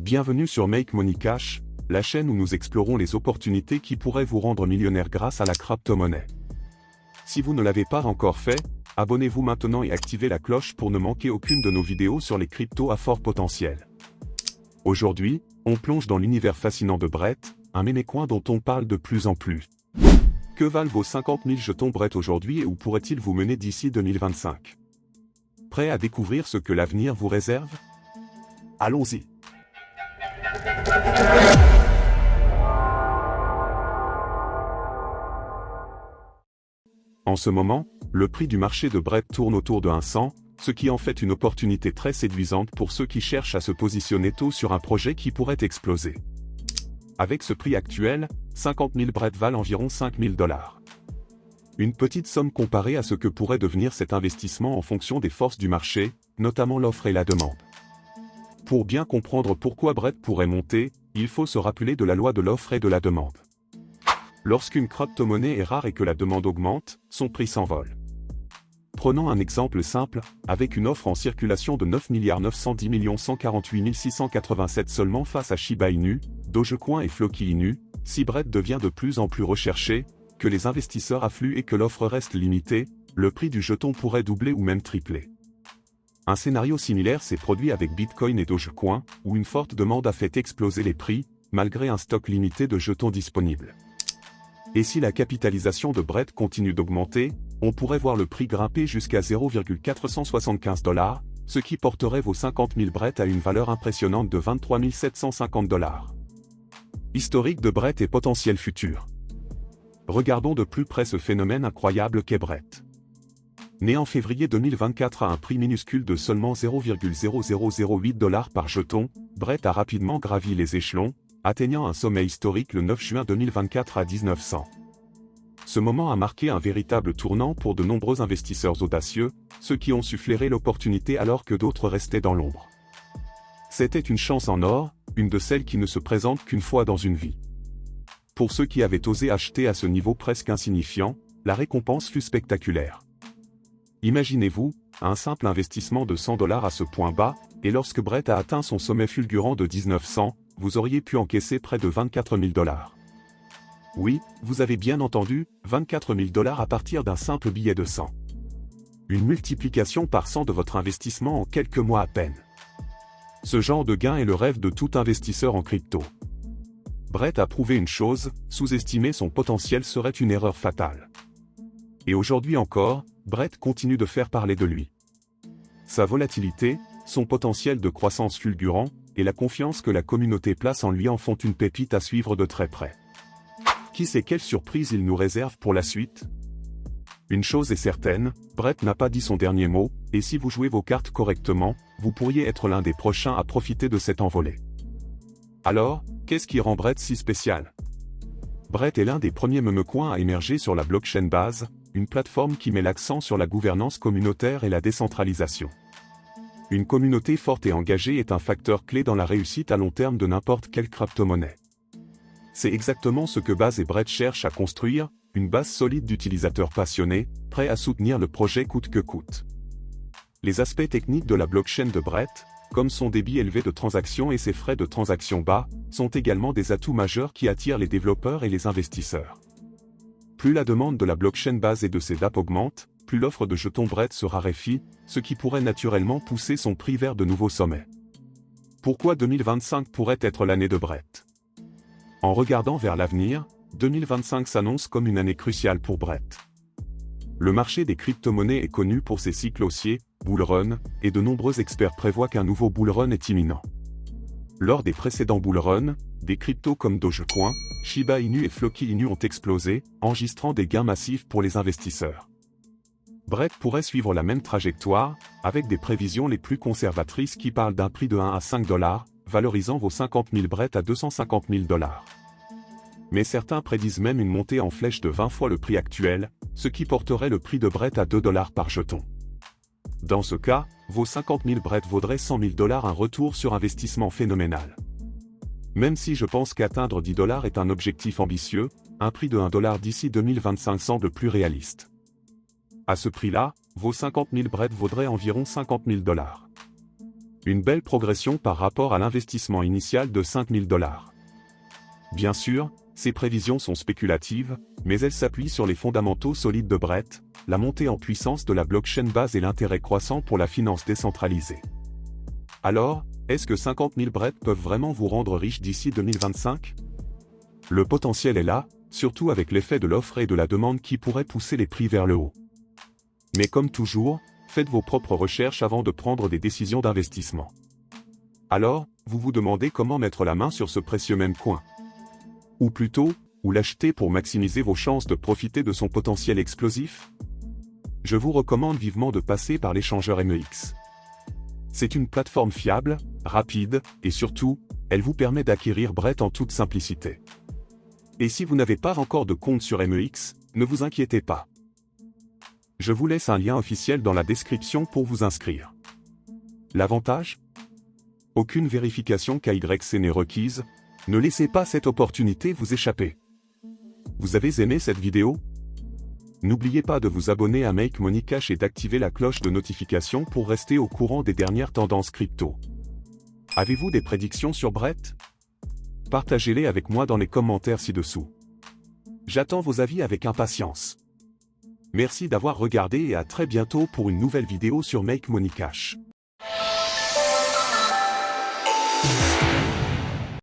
Bienvenue sur Make Money Cash, la chaîne où nous explorons les opportunités qui pourraient vous rendre millionnaire grâce à la crypto-monnaie. Si vous ne l'avez pas encore fait, abonnez-vous maintenant et activez la cloche pour ne manquer aucune de nos vidéos sur les cryptos à fort potentiel. Aujourd'hui, on plonge dans l'univers fascinant de Brett, un mémécoin dont on parle de plus en plus. Que valent vos 50 000 jetons Brett aujourd'hui et où pourraient-ils vous mener d'ici 2025? Prêt à découvrir ce que l'avenir vous réserve? Allons-y! En ce moment, le prix du marché de Brett tourne autour de 100, ce qui en fait une opportunité très séduisante pour ceux qui cherchent à se positionner tôt sur un projet qui pourrait exploser. Avec ce prix actuel, 50 000 Brett valent environ 5 000 $. Une petite somme comparée à ce que pourrait devenir cet investissement en fonction des forces du marché, notamment l'offre et la demande. Pour bien comprendre pourquoi Brett pourrait monter, il faut se rappeler de la loi de l'offre et de la demande. Lorsqu'une crypto-monnaie est rare et que la demande augmente, son prix s'envole. Prenons un exemple simple, avec une offre en circulation de 9 910 148 687 seulement face à Shiba Inu, Dogecoin et Floki Inu, si Brett devient de plus en plus recherché, que les investisseurs affluent et que l'offre reste limitée, le prix du jeton pourrait doubler ou même tripler. Un scénario similaire s'est produit avec Bitcoin et Dogecoin, où une forte demande a fait exploser les prix, malgré un stock limité de jetons disponibles. Et si la capitalisation de Brett continue d'augmenter, on pourrait voir le prix grimper jusqu'à 0,475 $, ce qui porterait vos 50 000 Brett à une valeur impressionnante de 23 750 $. Historique de Brett et potentiel futur. Regardons de plus près ce phénomène incroyable qu'est Brett. Né en février 2024 à un prix minuscule de seulement 0,0008 $ par jeton, Brett a rapidement gravi les échelons, atteignant un sommet historique le 9 juin 2024 à 1900. Ce moment a marqué un véritable tournant pour de nombreux investisseurs audacieux, ceux qui ont su flairer l'opportunité alors que d'autres restaient dans l'ombre. C'était une chance en or, une de celles qui ne se présentent qu'une fois dans une vie. Pour ceux qui avaient osé acheter à ce niveau presque insignifiant, la récompense fut spectaculaire. Imaginez-vous, un simple investissement de 100 $ à ce point bas, et lorsque Brett a atteint son sommet fulgurant de 1900, vous auriez pu encaisser près de 24 000 $. Oui, vous avez bien entendu, 24 000 $ à partir d'un simple billet de 100. Une multiplication par 100 de votre investissement en quelques mois à peine. Ce genre de gain est le rêve de tout investisseur en crypto. Brett a prouvé une chose, sous-estimer son potentiel serait une erreur fatale. Et aujourd'hui encore, Brett continue de faire parler de lui. Sa volatilité, son potentiel de croissance fulgurant, et la confiance que la communauté place en lui en font une pépite à suivre de très près. Qui sait quelle surprise il nous réserve pour la suite? Une chose est certaine, Brett n'a pas dit son dernier mot, et si vous jouez vos cartes correctement, vous pourriez être l'un des prochains à profiter de cette envolée. Alors, qu'est-ce qui rend Brett si spécial? Brett est l'un des premiers mémécoins à émerger sur la blockchain Base, une plateforme qui met l'accent sur la gouvernance communautaire et la décentralisation. Une communauté forte et engagée est un facteur clé dans la réussite à long terme de n'importe quelle crypto-monnaie. C'est exactement ce que Base et Brett cherchent à construire, une base solide d'utilisateurs passionnés, prêts à soutenir le projet coûte que coûte. Les aspects techniques de la blockchain de Brett, comme son débit élevé de transactions et ses frais de transaction bas, sont également des atouts majeurs qui attirent les développeurs et les investisseurs. Plus la demande de la blockchain Base et de ses dApps augmente, plus l'offre de jetons Brett se raréfie, ce qui pourrait naturellement pousser son prix vers de nouveaux sommets. Pourquoi 2025 pourrait être l'année de Brett? En regardant vers l'avenir, 2025 s'annonce comme une année cruciale pour Brett. Le marché des crypto-monnaies est connu pour ses cycles haussiers, bull run, et de nombreux experts prévoient qu'un nouveau bull run est imminent. Lors des précédents bull run, des cryptos comme Dogecoin, Shiba Inu et Floki Inu ont explosé, enregistrant des gains massifs pour les investisseurs. Brett pourrait suivre la même trajectoire, avec des prévisions les plus conservatrices qui parlent d'un prix de 1 à 5 $, valorisant vos 50 000 Brett à 250 000 $. Mais certains prédisent même une montée en flèche de 20 fois le prix actuel, ce qui porterait le prix de Brett à 2 $ par jeton. Dans ce cas, vos 50 000 Brett vaudraient 100 000 $, un retour sur investissement phénoménal. Même si je pense qu'atteindre 10 $ est un objectif ambitieux, un prix de 1 $ d'ici 2025 semble plus réaliste. À ce prix-là, vos 50 000 Brett vaudraient environ 50 000 $. Une belle progression par rapport à l'investissement initial de 5 000 $. Bien sûr, ces prévisions sont spéculatives, mais elles s'appuient sur les fondamentaux solides de Brett, la montée en puissance de la blockchain base et l'intérêt croissant pour la finance décentralisée. Alors, est-ce que 50 000 Brett peuvent vraiment vous rendre riche d'ici 2025? Le potentiel est là, surtout avec l'effet de l'offre et de la demande qui pourrait pousser les prix vers le haut. Mais comme toujours, faites vos propres recherches avant de prendre des décisions d'investissement. Alors, vous vous demandez comment mettre la main sur ce précieux meme coin. Ou plutôt, où l'acheter pour maximiser vos chances de profiter de son potentiel explosif? Je vous recommande vivement de passer par l'échangeur MEX. C'est une plateforme fiable, rapide, et surtout, elle vous permet d'acquérir Brett en toute simplicité. Et si vous n'avez pas encore de compte sur MEX, ne vous inquiétez pas. Je vous laisse un lien officiel dans la description pour vous inscrire. L'avantage? Aucune vérification KYC n'est requise, ne laissez pas cette opportunité vous échapper. Vous avez aimé cette vidéo? N'oubliez pas de vous abonner à Make Money Cash et d'activer la cloche de notification pour rester au courant des dernières tendances crypto. Avez-vous des prédictions sur Brett? Partagez-les avec moi dans les commentaires ci-dessous. J'attends vos avis avec impatience. Merci d'avoir regardé et à très bientôt pour une nouvelle vidéo sur Make Money Cash.